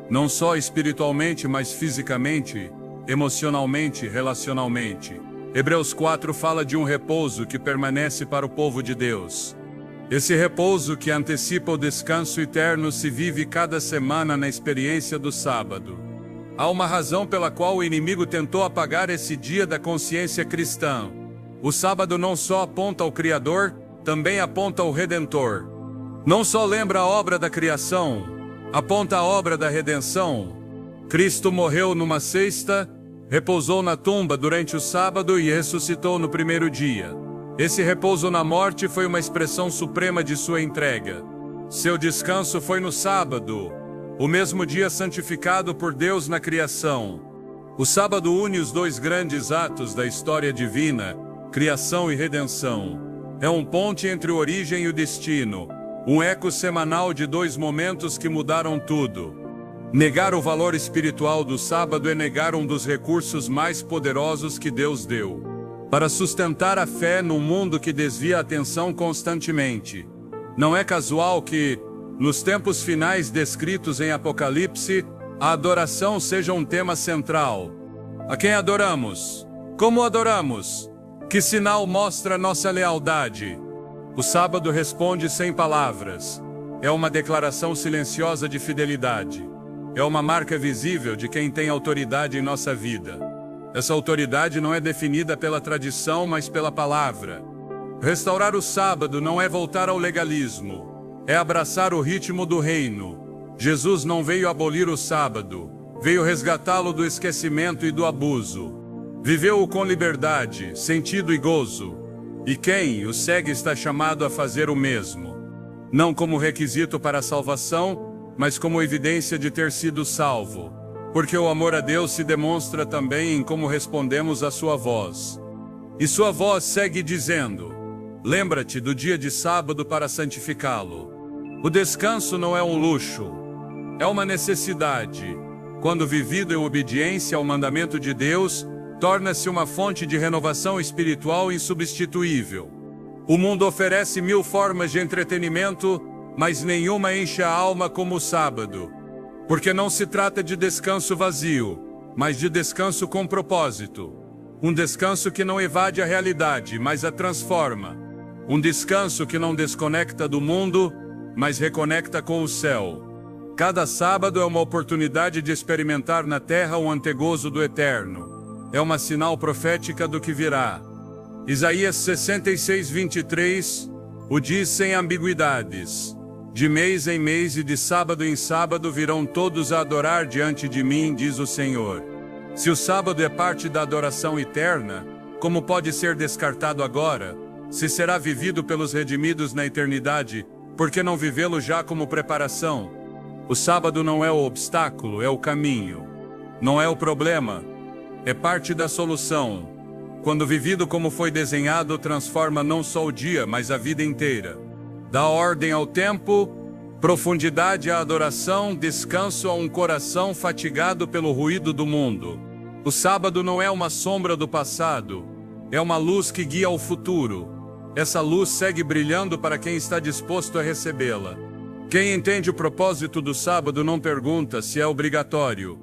Não só espiritualmente, mas fisicamente, emocionalmente, relacionalmente. Hebreus 4 fala de um repouso que permanece para o povo de Deus. Esse repouso que antecipa o descanso eterno se vive cada semana na experiência do sábado. Há uma razão pela qual o inimigo tentou apagar esse dia da consciência cristã. O sábado não só aponta ao Criador, também aponta ao Redentor. Não só lembra a obra da criação, aponta a obra da redenção. Cristo morreu numa sexta, repousou na tumba durante o sábado e ressuscitou no primeiro dia. Esse repouso na morte foi uma expressão suprema de sua entrega. Seu descanso foi no sábado, o mesmo dia santificado por Deus na criação. O sábado une os dois grandes atos da história divina, criação e redenção. É um ponte entre a origem e o destino, um eco semanal de dois momentos que mudaram tudo. Negar o valor espiritual do sábado é negar um dos recursos mais poderosos que Deus deu para sustentar a fé num mundo que desvia a atenção constantemente. Não é casual que, nos tempos finais descritos em Apocalipse, a adoração seja um tema central. A quem adoramos? Como adoramos? Que sinal mostra nossa lealdade? O sábado responde sem palavras. É uma declaração silenciosa de fidelidade. É uma marca visível de quem tem autoridade em nossa vida. Essa autoridade não é definida pela tradição, mas pela palavra. Restaurar o sábado não é voltar ao legalismo, é abraçar o ritmo do reino. Jesus não veio abolir o sábado, veio resgatá-lo do esquecimento e do abuso. Viveu-o com liberdade, sentido e gozo. E quem o segue está chamado a fazer o mesmo. Não como requisito para a salvação, mas como evidência de ter sido salvo. Porque o amor a Deus se demonstra também em como respondemos à sua voz. E sua voz segue dizendo: lembra-te do dia de sábado para santificá-lo. O descanso não é um luxo, é uma necessidade. Quando vivido em obediência ao mandamento de Deus, torna-se uma fonte de renovação espiritual insubstituível. O mundo oferece 1000 formas de entretenimento, mas nenhuma enche a alma como o sábado. Porque não se trata de descanso vazio, mas de descanso com propósito. Um descanso que não evade a realidade, mas a transforma. Um descanso que não desconecta do mundo, mas reconecta com o céu. Cada sábado é uma oportunidade de experimentar na terra o antegozo do eterno. É uma sinal profética do que virá. Isaías 66:23 o diz sem ambiguidades. De mês em mês e de sábado em sábado virão todos a adorar diante de mim, diz o Senhor. Se o sábado é parte da adoração eterna, como pode ser descartado agora? Se será vivido pelos redimidos na eternidade, por que não vivê-lo já como preparação? O sábado não é o obstáculo, é o caminho. Não é o problema, é parte da solução. Quando vivido como foi desenhado, transforma não só o dia, mas a vida inteira. Dá ordem ao tempo, profundidade à adoração, descanso a um coração fatigado pelo ruído do mundo. O sábado não é uma sombra do passado, é uma luz que guia ao futuro. Essa luz segue brilhando para quem está disposto a recebê-la. Quem entende o propósito do sábado não pergunta se é obrigatório.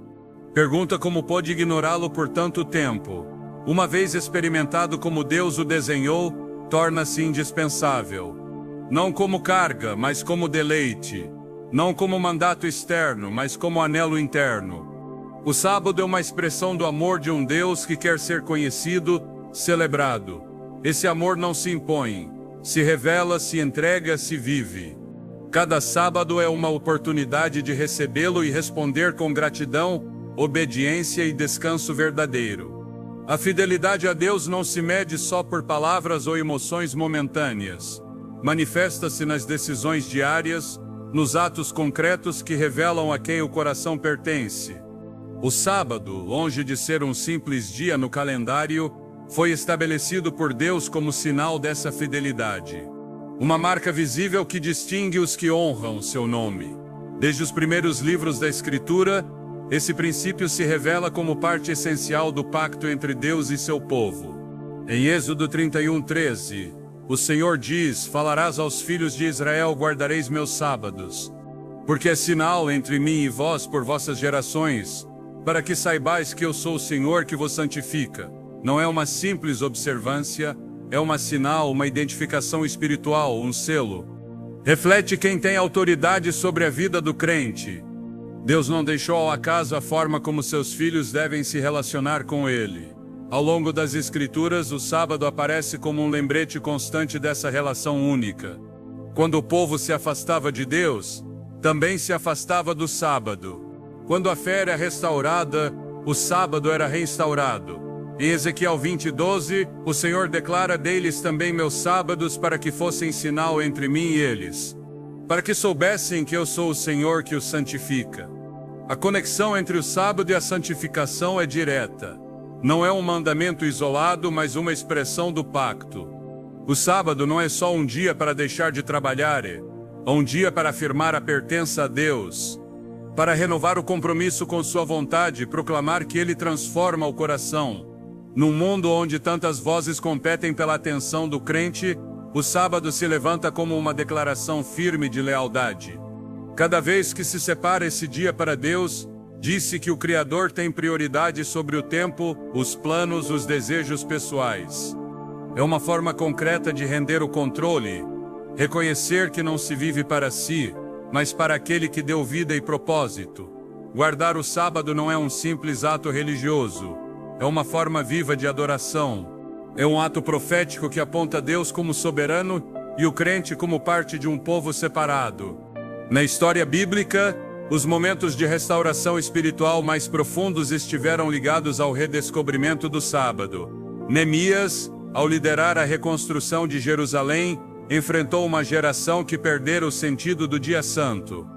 Pergunta como pôde ignorá-lo por tanto tempo. Uma vez experimentado como Deus o desenhou, torna-se indispensável. Não como carga, mas como deleite. Não como mandato externo, mas como anelo interno. O sábado é uma expressão do amor de um Deus que quer ser conhecido, celebrado. Esse amor não se impõe, se revela, se entrega, se vive. Cada sábado é uma oportunidade de recebê-lo e responder com gratidão, obediência e descanso verdadeiro. A fidelidade a Deus não se mede só por palavras ou emoções momentâneas. Manifesta-se nas decisões diárias, nos atos concretos que revelam a quem o coração pertence. O sábado, longe de ser um simples dia no calendário, foi estabelecido por Deus como sinal dessa fidelidade. Uma marca visível que distingue os que honram seu nome. Desde os primeiros livros da Escritura, esse princípio se revela como parte essencial do pacto entre Deus e seu povo. Em Êxodo 31:13, o Senhor diz: "Falarás aos filhos de Israel, guardareis meus sábados, porque é sinal entre mim e vós por vossas gerações, para que saibais que eu sou o Senhor que vos santifica." Não é uma simples observância, é um sinal, uma identificação espiritual, um selo. Reflete quem tem autoridade sobre a vida do crente. Deus não deixou ao acaso a forma como seus filhos devem se relacionar com Ele. Ao longo das Escrituras, o sábado aparece como um lembrete constante dessa relação única. Quando o povo se afastava de Deus, também se afastava do sábado. Quando a fé era restaurada, o sábado era reinstaurado. Em Ezequiel 20:12, o Senhor declara: "Dei-lhes também meus sábados para que fossem sinal entre mim e eles, para que soubessem que eu sou o Senhor que os santifica." A conexão entre o sábado e a santificação é direta. Não é um mandamento isolado, mas uma expressão do pacto. O sábado não é só um dia para deixar de trabalhar, é um dia para afirmar a pertença a Deus, para renovar o compromisso com sua vontade e proclamar que Ele transforma o coração. Num mundo onde tantas vozes competem pela atenção do crente, o sábado se levanta como uma declaração firme de lealdade. Cada vez que se separa esse dia para Deus, disse que o Criador tem prioridade sobre o tempo, os planos, os desejos pessoais. É uma forma concreta de render o controle, reconhecer que não se vive para si, mas para aquele que deu vida e propósito. Guardar o sábado não é um simples ato religioso. É uma forma viva de adoração. É um ato profético que aponta Deus como soberano e o crente como parte de um povo separado. Na história bíblica, os momentos de restauração espiritual mais profundos estiveram ligados ao redescobrimento do sábado. Neemias, ao liderar a reconstrução de Jerusalém, enfrentou uma geração que perdera o sentido do dia santo.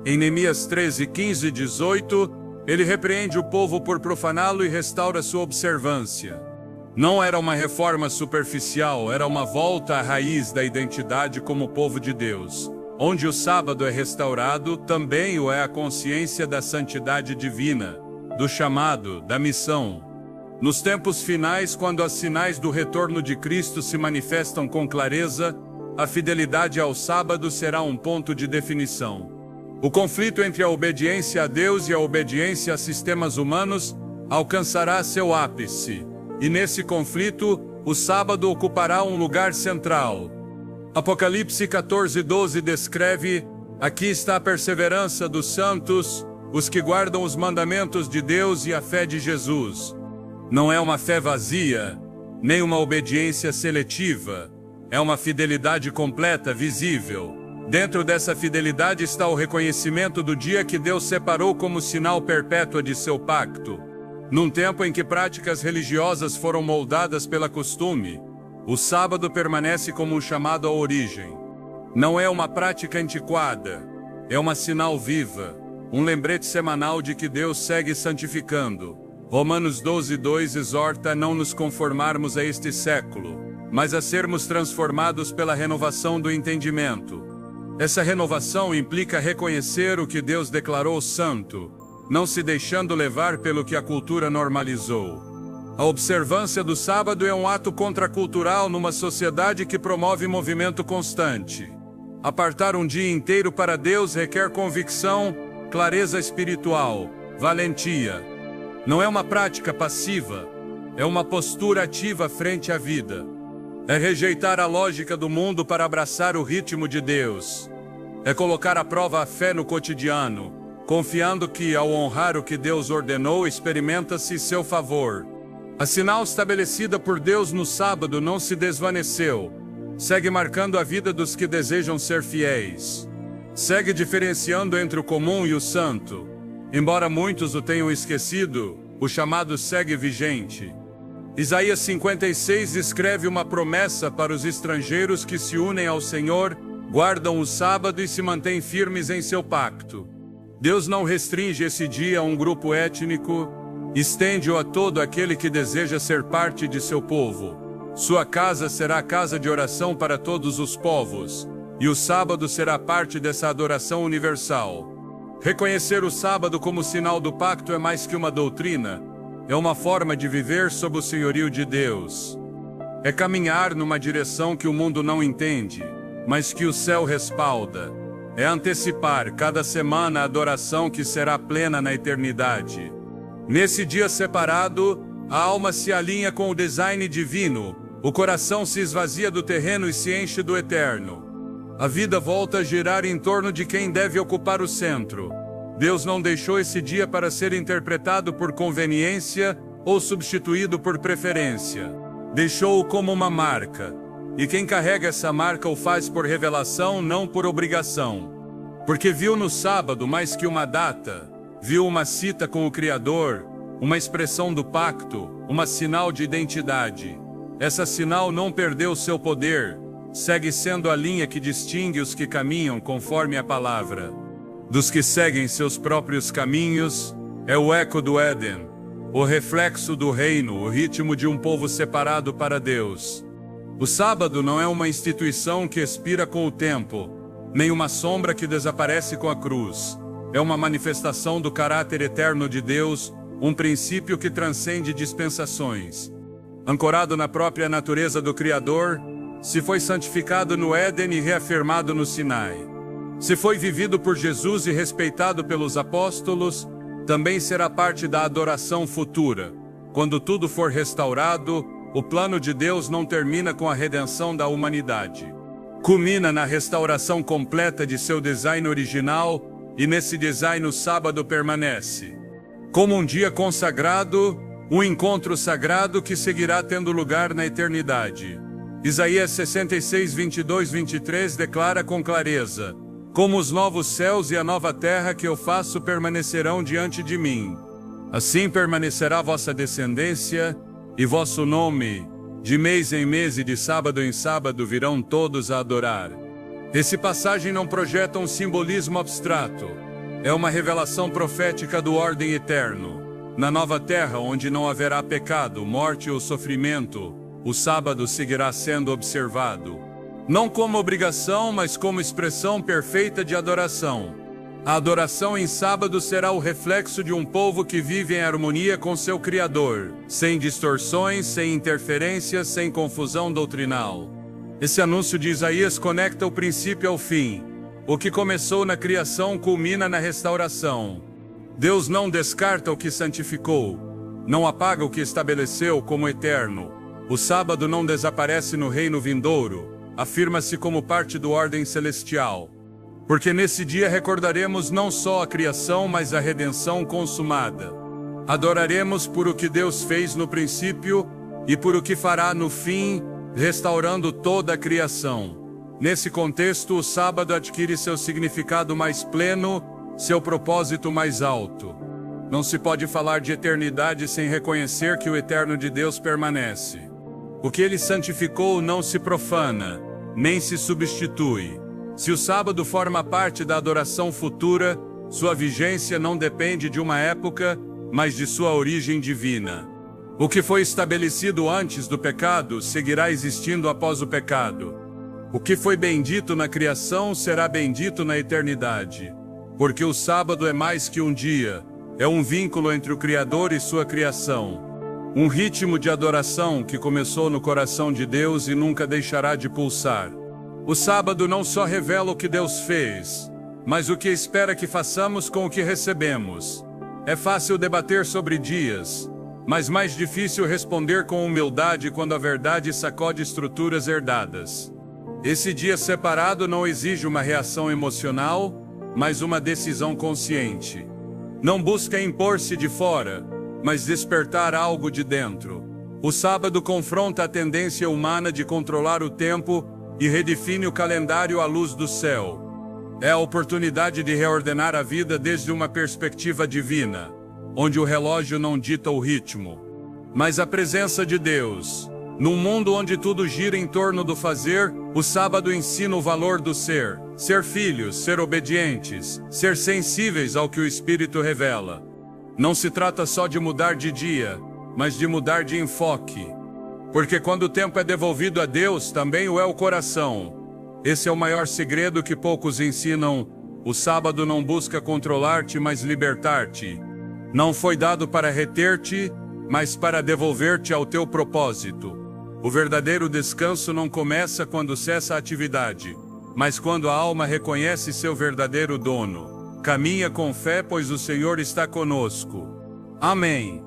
Em Neemias 13:15 e 18, ele repreende o povo por profaná-lo e restaura sua observância. Não era uma reforma superficial, era uma volta à raiz da identidade como povo de Deus. Onde o sábado é restaurado, também o é a consciência da santidade divina, do chamado, da missão. Nos tempos finais, quando os sinais do retorno de Cristo se manifestam com clareza, a fidelidade ao sábado será um ponto de definição. O conflito entre a obediência a Deus e a obediência a sistemas humanos alcançará seu ápice, e nesse conflito, o sábado ocupará um lugar central. Apocalipse 14:12 descreve: "Aqui está a perseverança dos santos, os que guardam os mandamentos de Deus e a fé de Jesus." Não é uma fé vazia, nem uma obediência seletiva, é uma fidelidade completa, visível. Dentro dessa fidelidade está o reconhecimento do dia que Deus separou como sinal perpétuo de seu pacto. Num tempo em que práticas religiosas foram moldadas pelo costume, O sábado permanece como um chamado à origem. Não é uma prática antiquada, é uma sinal viva, um lembrete semanal de que Deus segue santificando. Romanos 12:2 exorta a não nos conformarmos a este século, mas a sermos transformados pela renovação do entendimento. Essa renovação implica reconhecer o que Deus declarou santo, não se deixando levar pelo que a cultura normalizou. A observância do sábado é um ato contracultural numa sociedade que promove movimento constante. Apartar um dia inteiro para Deus requer convicção, clareza espiritual, valentia. Não é uma prática passiva, é uma postura ativa frente à vida. É rejeitar a lógica do mundo para abraçar o ritmo de Deus. É colocar à prova a fé no cotidiano, confiando que, ao honrar o que Deus ordenou, experimenta-se seu favor. A sinal estabelecida por Deus no sábado não se desvaneceu. Segue marcando a vida dos que desejam ser fiéis. Segue diferenciando entre o comum e o santo. Embora muitos o tenham esquecido, o chamado segue vigente. Isaías 56 escreve uma promessa para os estrangeiros que se unem ao Senhor, guardam o sábado e se mantêm firmes em seu pacto. Deus não restringe esse dia a um grupo étnico, estende-o a todo aquele que deseja ser parte de seu povo. Sua casa será casa de oração para todos os povos, e o sábado será parte dessa adoração universal. Reconhecer o sábado como sinal do pacto é mais que uma doutrina, é uma forma de viver sob o senhorio de Deus. É caminhar numa direção que o mundo não entende, mas que o céu respalda. É antecipar cada semana a adoração que será plena na eternidade. Nesse dia separado, a alma se alinha com o design divino, o coração se esvazia do terreno e se enche do eterno. A vida volta a girar em torno de quem deve ocupar o centro. Deus não deixou esse dia para ser interpretado por conveniência ou substituído por preferência. Deixou-o como uma marca, e quem carrega essa marca o faz por revelação, não por obrigação. Porque viu no sábado mais que uma data, viu uma cita com o Criador, uma expressão do pacto, uma sinal de identidade. Essa sinal não perdeu seu poder, segue sendo a linha que distingue os que caminham conforme a palavra. Dos que seguem seus próprios caminhos, é o eco do Éden, o reflexo do reino, o ritmo de um povo separado para Deus. O sábado não é uma instituição que expira com o tempo, nem uma sombra que desaparece com a cruz. É uma manifestação do caráter eterno de Deus, um princípio que transcende dispensações. Ancorado na própria natureza do Criador, se foi santificado no Éden e reafirmado no Sinai. Se foi vivido por Jesus e respeitado pelos apóstolos, também será parte da adoração futura. Quando tudo for restaurado, o plano de Deus não termina com a redenção da humanidade. Culmina na restauração completa de seu design original, e nesse design o sábado permanece. Como um dia consagrado, um encontro sagrado que seguirá tendo lugar na eternidade. Isaías 66, 22, 23 declara com clareza: como os novos céus e a nova terra que eu faço permanecerão diante de mim. Assim permanecerá vossa descendência, e vosso nome, de mês em mês e de sábado em sábado virão todos a adorar. Esse passagem não projeta um simbolismo abstrato, é uma revelação profética do ordem eterno. Na nova terra, onde não haverá pecado, morte ou sofrimento, o sábado seguirá sendo observado. Não como obrigação, mas como expressão perfeita de adoração. A adoração em sábado será o reflexo de um povo que vive em harmonia com seu Criador, sem distorções, sem interferências, sem confusão doutrinal. Esse anúncio de Isaías conecta o princípio ao fim. O que começou na criação culmina na restauração. Deus não descarta o que santificou, não apaga o que estabeleceu como eterno. O sábado não desaparece no reino vindouro, afirma-se como parte do ordem celestial. Porque nesse dia recordaremos não só a criação, mas a redenção consumada. Adoraremos por o que Deus fez no princípio e por o que fará no fim, restaurando toda a criação. Nesse contexto, o sábado adquire seu significado mais pleno, seu propósito mais alto. Não se pode falar de eternidade sem reconhecer que o eterno de Deus permanece. O que ele santificou não se profana, nem se substitui. Se o sábado forma parte da adoração futura, sua vigência não depende de uma época, mas de sua origem divina. O que foi estabelecido antes do pecado seguirá existindo após o pecado. O que foi bendito na criação será bendito na eternidade. Porque o sábado é mais que um dia, é um vínculo entre o Criador e sua criação. Um ritmo de adoração que começou no coração de Deus e nunca deixará de pulsar. O sábado não só revela o que Deus fez, mas o que espera que façamos com o que recebemos. É fácil debater sobre dias, mas mais difícil responder com humildade quando a verdade sacode estruturas herdadas. Esse dia separado não exige uma reação emocional, mas uma decisão consciente. Não busca impor-se de fora, mas despertar algo de dentro. O sábado confronta a tendência humana de controlar o tempo e redefine o calendário à luz do céu. É a oportunidade de reordenar a vida desde uma perspectiva divina, onde o relógio não dita o ritmo, mas a presença de Deus. Num mundo onde tudo gira em torno do fazer, o sábado ensina o valor do ser. Ser filhos, ser obedientes, ser sensíveis ao que o Espírito revela. Não se trata só de mudar de dia, mas de mudar de enfoque. Porque quando o tempo é devolvido a Deus, também o é o coração. Esse é o maior segredo que poucos ensinam. O sábado não busca controlar-te, mas libertar-te. Não foi dado para reter-te, mas para devolver-te ao teu propósito. O verdadeiro descanso não começa quando cessa a atividade, mas quando a alma reconhece seu verdadeiro dono. Caminha com fé, pois o Senhor está conosco. Amém.